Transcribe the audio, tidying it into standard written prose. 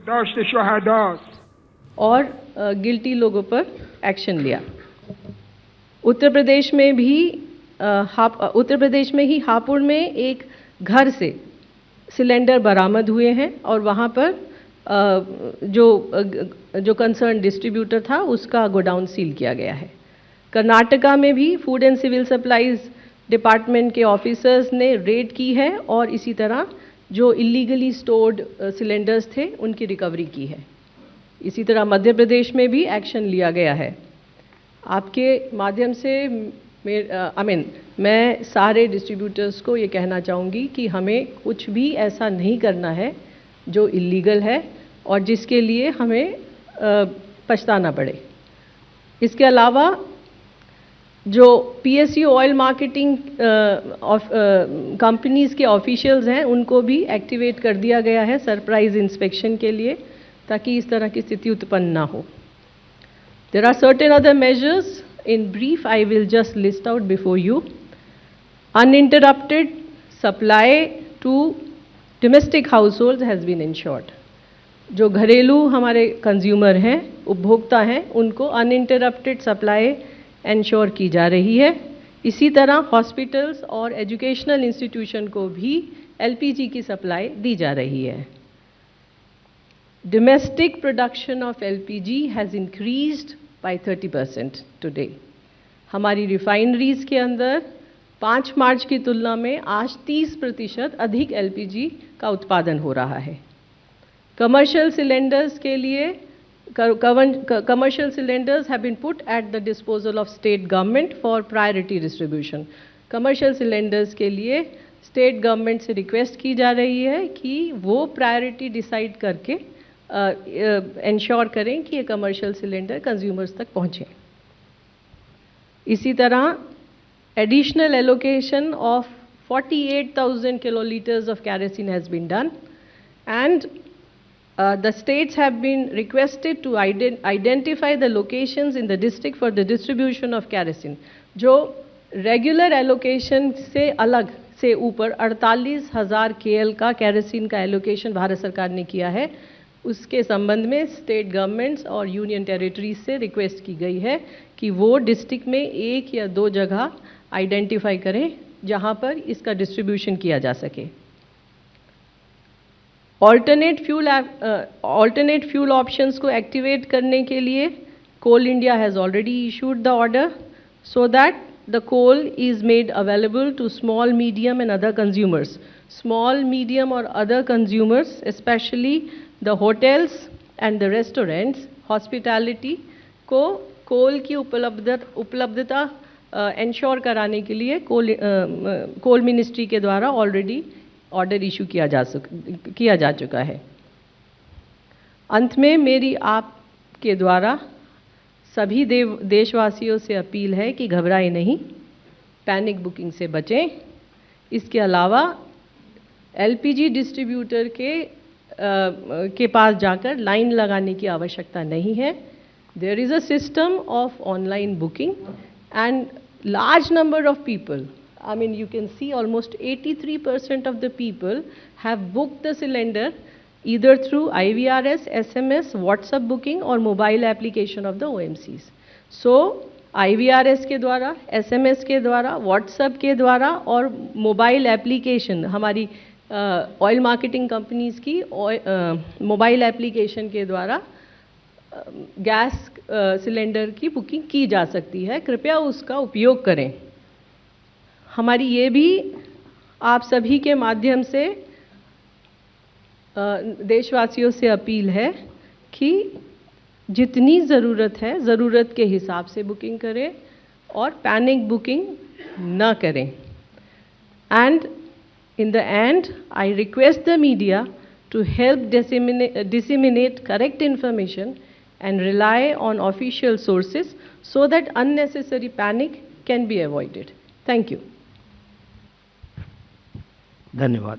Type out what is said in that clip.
याददाश्त शहादात और गिल्टी लोगों पर एक्शन लिया। उत्तर प्रदेश में ही हापुड़ में एक घर से सिलेंडर बरामद हुए हैं और वहाँ पर जो कंसर्न डिस्ट्रीब्यूटर था उसका गोडाउन सील किया गया है। कर्नाटका में भी food and civil supplies department के ऑफिसर्स ने रेड की है और इसी तरह जो इलीगली स्टोर्ड सिलेंडर्स थे उनकी रिकवरी की है। इसी तरह मध्य प्रदेश में भी एक्शन लिया गया है। आपके माध्यम से मैं सारे डिस्ट्रीब्यूटर्स को ये कहना चाहूँगी कि हमें कुछ भी ऐसा नहीं करना है जो इलीगल है और जिसके लिए हमें पछताना पड़े। इसके अलावा जो PSU ऑयल मार्केटिंग कंपनीज़ के ऑफिशियल्स हैं उनको भी एक्टिवेट कर दिया गया है सरप्राइज इंस्पेक्शन के लिए, ताकि इस तरह की स्थिति उत्पन्न ना हो। There are certain other measures. In brief, I will just list out before you. Uninterrupted supply to domestic households has been ensured. जो घरेलू हमारे कंज्यूमर हैं, उपभोक्ता हैं, उनको अनइंटरप्टेड सप्लाई इंश्योर की जा रही है। इसी तरह हॉस्पिटल्स और एजुकेशनल इंस्टीट्यूशन को भी LPG की सप्लाई दी जा रही है। Domestic production of LPG has increased by 30% today. हमारी रिफाइनरीज के अंदर 5 मार्च की तुलना में आज 30% अधिक LPG का उत्पादन हो रहा है। कमर्शियल सिलेंडर्स के लिए commercial cylinders have been put at the disposal of state government for priority distribution. Commercial cylinders के लिए स्टेट गवर्नमेंट से रिक्वेस्ट की जा रही है कि वो प्रायोरिटी डिसाइड करके इंश्योर करें कि ये कमर्शियल सिलेंडर कंज्यूमर्स तक पहुँचें। इसी तरह additional allocation of 48,000 kiloliters of kerosene has been done, and the states have been requested to identify the locations in the district for the distribution of kerosene. जो regular allocation से अलग से ऊपर 48,000 KL का केरोसिन का allocation Bharat सरकार ने किया है, उसके संबंध में स्टेट गवर्नमेंट्स और यूनियन टेरिटरीज से रिक्वेस्ट की गई है कि वो डिस्ट्रिक्ट में 1 या 2 जगह आइडेंटिफाई करें जहां पर इसका डिस्ट्रीब्यूशन किया जा सके। ऑल्टरनेट फ्यूल ऑप्शंस को एक्टिवेट करने के लिए Coal India has already issued the order so that the coal is made available to small, medium and other consumers. Small, medium or other consumers, especially the hotels and the restaurants, hospitality को कोल की उपलब्धता ensure कराने के लिए कोल ministry के द्वारा already order issue किया जा चुका है। अंत में मेरी आपके द्वारा सभी देशवासियों से अपील है कि घबराएं नहीं, पैनिक बुकिंग से बचें। इसके अलावा LPG डिस्ट्रीब्यूटर के पास जाकर लाइन लगाने की आवश्यकता नहीं है। There is a system of online booking and large number of people, I mean you can see almost 83% of the people have booked the cylinder either through IVRS, SMS, WhatsApp booking or mobile application of the OMCs. So IVRS के द्वारा, SMS के द्वारा, WhatsApp के द्वारा और mobile application हमारी oil marketing companies की mobile application के द्वारा गैस सिलेंडर की बुकिंग की जा सकती है। कृपया उसका उपयोग करें। हमारी ये भी आप सभी के माध्यम से देशवासियों से अपील है कि जितनी ज़रूरत है ज़रूरत के हिसाब से बुकिंग करें और पैनिक बुकिंग न करें। And in the and I request the media to help disseminate correct information and rely on official sources so that unnecessary panic can be avoided. Thank you. धन्यवाद।